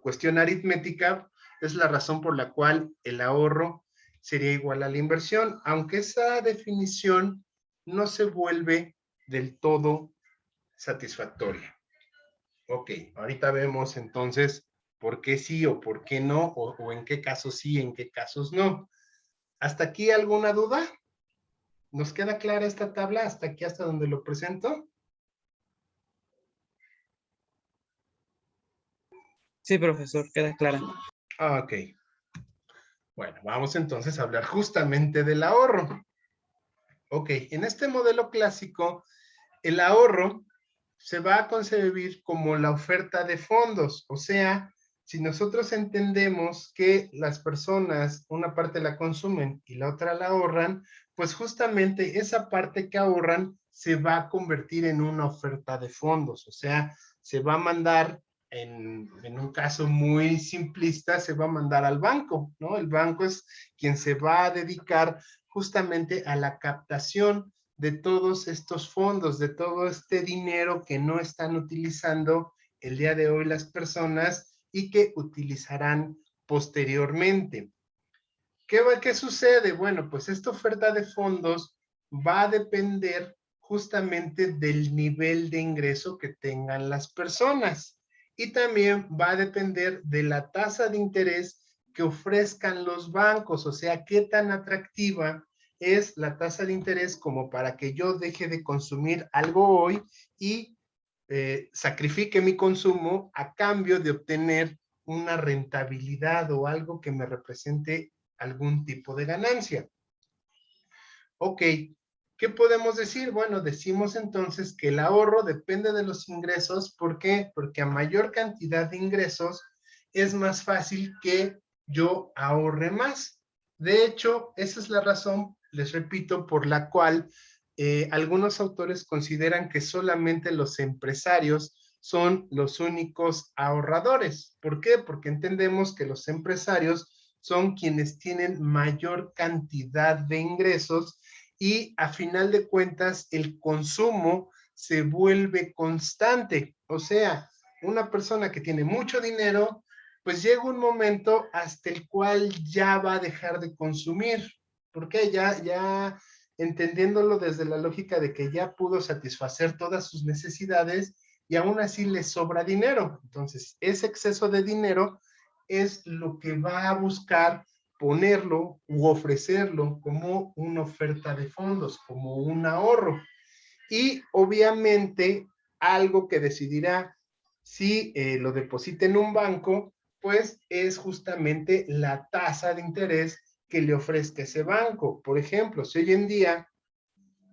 cuestión aritmética es la razón por la cual el ahorro sería igual a la inversión, aunque esa definición no se vuelve del todo satisfactoria. Ok, ahorita vemos entonces por qué sí o por qué no, o en qué casos sí, en qué casos no. ¿Hasta aquí alguna duda? ¿Nos queda clara esta tabla hasta aquí, hasta donde lo presento? Sí, profesor, queda clara. Ok. Bueno, vamos entonces a hablar justamente del ahorro. Ok, en este modelo clásico, el ahorro se va a concebir como la oferta de fondos, o sea, si nosotros entendemos que las personas una parte la consumen y la otra la ahorran, pues justamente esa parte que ahorran se va a convertir en una oferta de fondos, o sea, se va a mandar, en un caso muy simplista, se va a mandar al banco, ¿no? El banco es quien se va a dedicar justamente a la captación de todos estos fondos, de todo este dinero que no están utilizando el día de hoy las personas y que utilizarán posteriormente. ¿Qué sucede? Bueno, pues esta oferta de fondos va a depender justamente del nivel de ingreso que tengan las personas y también va a depender de la tasa de interés que ofrezcan los bancos, o sea, qué tan atractiva es la tasa de interés como para que yo deje de consumir algo hoy y sacrifique mi consumo a cambio de obtener una rentabilidad o algo que me represente algún tipo de ganancia. Ok, ¿qué podemos decir? Bueno, decimos entonces que el ahorro depende de los ingresos. ¿Por qué? Porque a mayor cantidad de ingresos es más fácil que yo ahorre más. De hecho, esa es la razón, les repito, por la cual algunos autores consideran que solamente los empresarios son los únicos ahorradores. ¿Por qué? Porque entendemos que los empresarios son quienes tienen mayor cantidad de ingresos y a final de cuentas el consumo se vuelve constante. O sea, una persona que tiene mucho dinero, pues llega un momento hasta el cual ya va a dejar de consumir. ¿Por qué? Ya entendiéndolo desde la lógica de que ya pudo satisfacer todas sus necesidades y aún así le sobra dinero. Entonces, ese exceso de dinero es lo que va a buscar ponerlo u ofrecerlo como una oferta de fondos, como un ahorro. Y obviamente algo que decidirá si lo deposita en un banco, pues es justamente la tasa de interés que le ofrezca ese banco. Por ejemplo, si hoy en día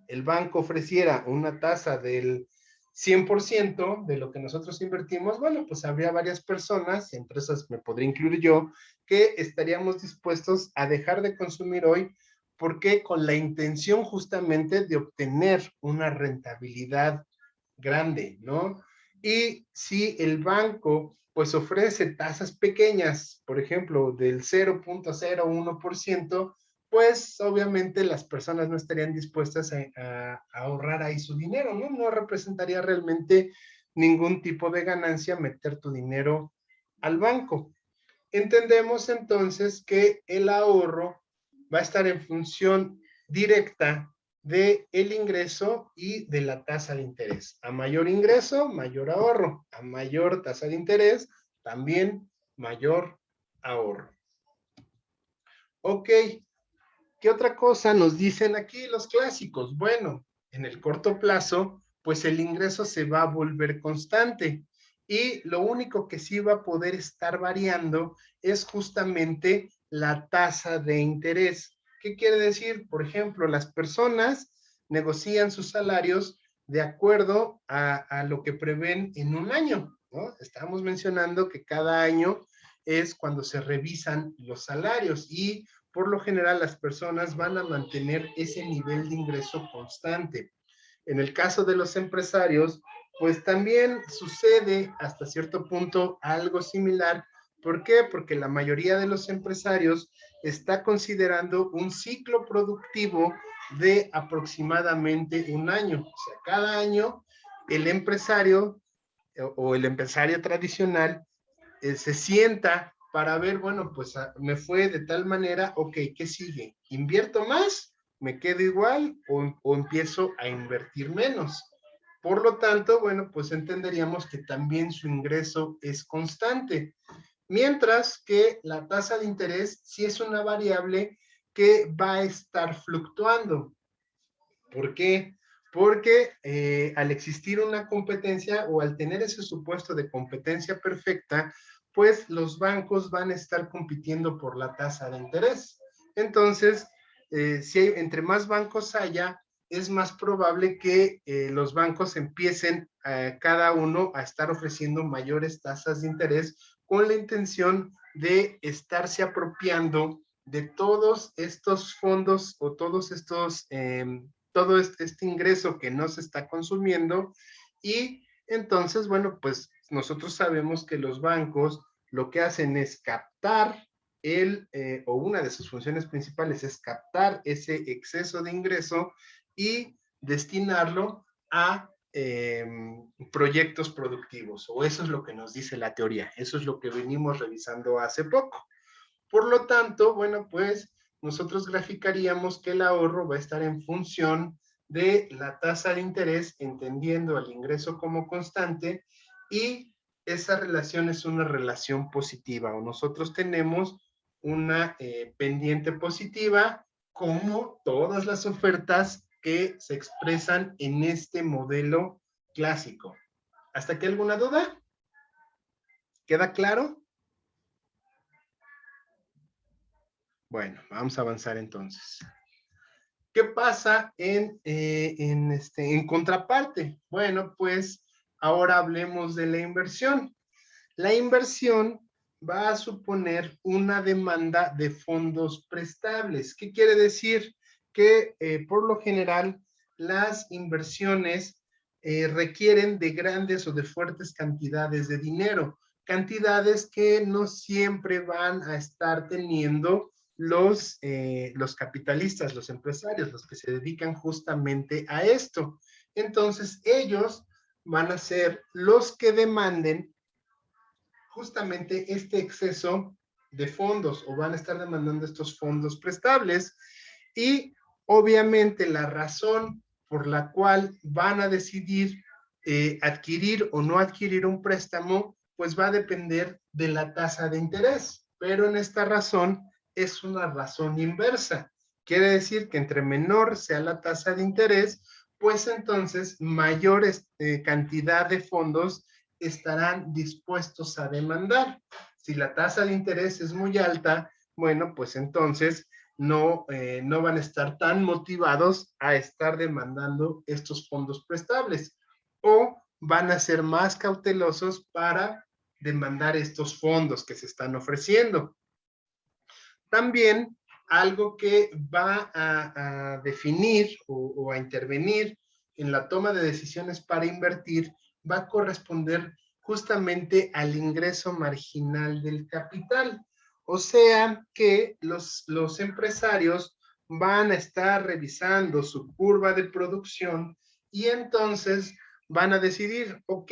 el banco ofreciera una tasa del 100% de lo que nosotros invertimos, bueno, pues habría varias personas, entre esas me podría incluir yo, que estaríamos dispuestos a dejar de consumir hoy porque con la intención justamente de obtener una rentabilidad grande, ¿no? Y si el banco pues ofrece tasas pequeñas, por ejemplo, del 0.01%, pues obviamente las personas no estarían dispuestas a ahorrar ahí su dinero, ¿no? No representaría realmente ningún tipo de ganancia meter tu dinero al banco. Entendemos entonces que el ahorro va a estar en función directa del ingreso y de la tasa de interés. A mayor ingreso, mayor ahorro. A mayor tasa de interés, también mayor ahorro. Ok, ¿Qué otra cosa nos dicen aquí los clásicos? Bueno, en el corto plazo, pues el ingreso se va a volver constante y lo único que sí va a poder estar variando es justamente la tasa de interés. ¿Qué quiere decir? Por ejemplo, las personas negocian sus salarios de acuerdo a lo que prevén en un año, ¿no? Estamos mencionando que cada año es cuando se revisan los salarios y por lo general las personas van a mantener ese nivel de ingreso constante. En el caso de los empresarios, pues también sucede hasta cierto punto algo similar. ¿Por qué? Porque la mayoría de los empresarios está considerando un ciclo productivo de aproximadamente un año. O sea, cada año el empresario o el empresario tradicional se sienta para ver, bueno, pues me fue de tal manera, ok, ¿qué sigue? ¿Invierto más? ¿Me quedo igual o empiezo a invertir menos? Por lo tanto, bueno, pues entenderíamos que también su ingreso es constante. Mientras que la tasa de interés sí es una variable que va a estar fluctuando. ¿Por qué? Porque al existir una competencia o al tener ese supuesto de competencia perfecta, pues los bancos van a estar compitiendo por la tasa de interés. Entonces, si hay, entre más bancos haya, es más probable que los bancos empiecen cada uno a estar ofreciendo mayores tasas de interés con la intención de estarse apropiando de todos estos fondos o todos estos todo este ingreso que no se está consumiendo y entonces, bueno, pues nosotros sabemos que los bancos lo que hacen es captar o una de sus funciones principales es captar ese exceso de ingreso y destinarlo a proyectos productivos, o eso es lo que nos dice la teoría, eso es lo que venimos revisando hace poco. Por lo tanto, bueno, pues nosotros graficaríamos que el ahorro va a estar en función de la tasa de interés, entendiendo el ingreso como constante, y esa relación es una relación positiva, o nosotros tenemos una pendiente positiva, como todas las ofertas que se expresan en este modelo clásico. ¿Hasta aquí alguna duda? ¿Queda claro? Bueno, vamos a avanzar entonces. ¿Qué pasa en contraparte? Bueno, pues ahora hablemos de la inversión. La inversión va a suponer una demanda de fondos prestables. ¿Qué quiere decir? Que por lo general las inversiones requieren de grandes o de fuertes cantidades de dinero, cantidades que no siempre van a estar teniendo los capitalistas, los empresarios, los que se dedican justamente a esto. Entonces, ellos van a ser los que demanden justamente este exceso de fondos o van a estar demandando estos fondos prestables y obviamente la razón por la cual van a decidir adquirir o no adquirir un préstamo pues va a depender de la tasa de interés, pero en esta razón es una razón inversa. Quiere decir que entre menor sea la tasa de interés, pues entonces mayor cantidad de fondos estarán dispuestos a demandar. Si la tasa de interés es muy alta, bueno, pues entonces no van a estar tan motivados a estar demandando estos fondos prestables o van a ser más cautelosos para demandar estos fondos que se están ofreciendo. También algo que va a definir o a intervenir en la toma de decisiones para invertir va a corresponder justamente al ingreso marginal del capital. O sea que los empresarios van a estar revisando su curva de producción y entonces van a decidir, ok,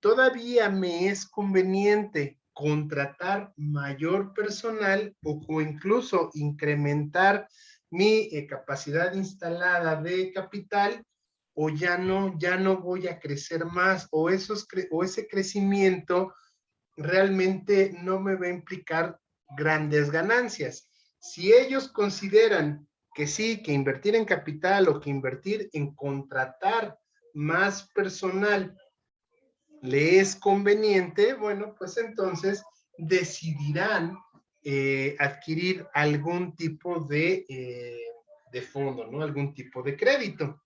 todavía me es conveniente contratar mayor personal o incluso incrementar mi capacidad instalada de capital o ya no voy a crecer más o ese crecimiento realmente no me va a implicar grandes ganancias. Si ellos consideran que sí, que invertir en capital o que invertir en contratar más personal le es conveniente, bueno, pues entonces decidirán adquirir algún tipo de fondo, ¿no? Algún tipo de crédito.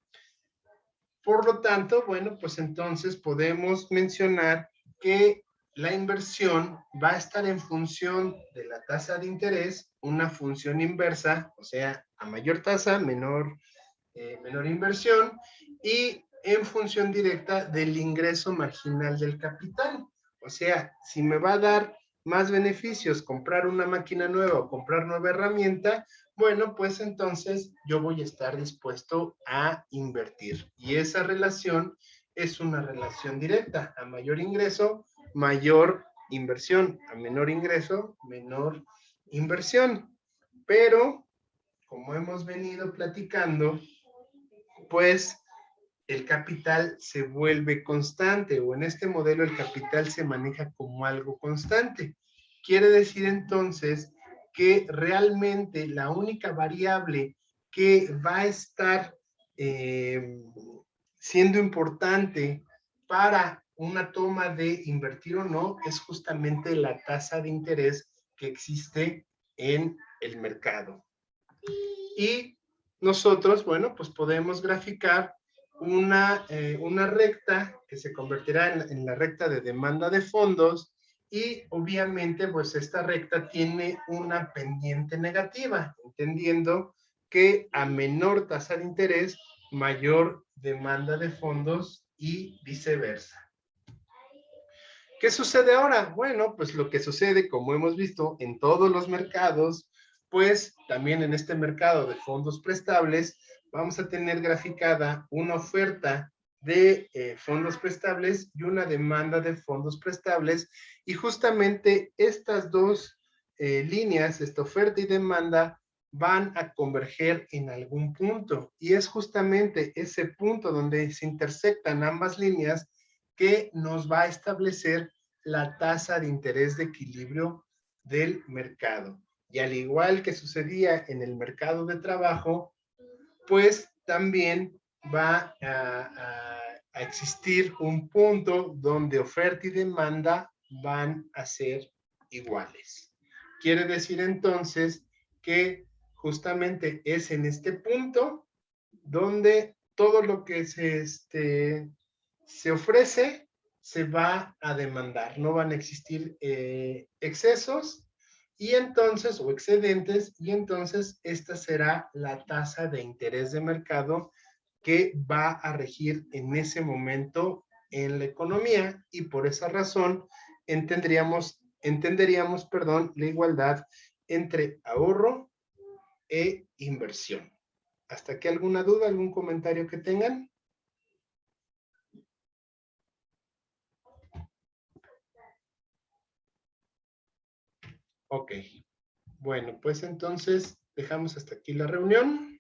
Por lo tanto, bueno, pues entonces podemos mencionar que la inversión va a estar en función de la tasa de interés, una función inversa, o sea, a mayor tasa, menor inversión, y en función directa del ingreso marginal del capital. O sea, si me va a dar más beneficios comprar una máquina nueva o comprar nueva herramienta, bueno, pues entonces yo voy a estar dispuesto a invertir. Y esa relación es una relación directa. A mayor ingreso, mayor inversión. A menor ingreso, menor inversión. Pero, como hemos venido platicando, pues el capital se vuelve constante, o en este modelo el capital se maneja como algo constante. Quiere decir entonces que realmente la única variable que va a estar siendo importante para una toma de invertir o no es justamente la tasa de interés que existe en el mercado. Y nosotros, bueno, pues podemos graficar una recta que se convertirá en la recta de demanda de fondos, y obviamente pues esta recta tiene una pendiente negativa, entendiendo que a menor tasa de interés, mayor demanda de fondos y viceversa. ¿Qué sucede ahora? Bueno, pues lo que sucede, como hemos visto en todos los mercados, pues también en este mercado de fondos prestables, vamos a tener graficada una oferta de fondos prestables y una demanda de fondos prestables, y justamente estas dos líneas, esta oferta y demanda, van a converger en algún punto, y es justamente ese punto donde se intersectan ambas líneas que nos va a establecer la tasa de interés de equilibrio del mercado. Y al igual que sucedía en el mercado de trabajo, pues también va a existir un punto donde oferta y demanda van a ser iguales. Quiere decir entonces que justamente es en este punto donde todo lo que se ofrece se va a demandar, no van a existir excesos y entonces, o excedentes, y entonces esta será la tasa de interés de mercado que va a regir en ese momento en la economía, y por esa razón entenderíamos, la igualdad entre ahorro e inversión. ¿Hasta aquí alguna duda, algún comentario que tengan? Ok. Bueno, pues entonces dejamos hasta aquí la reunión.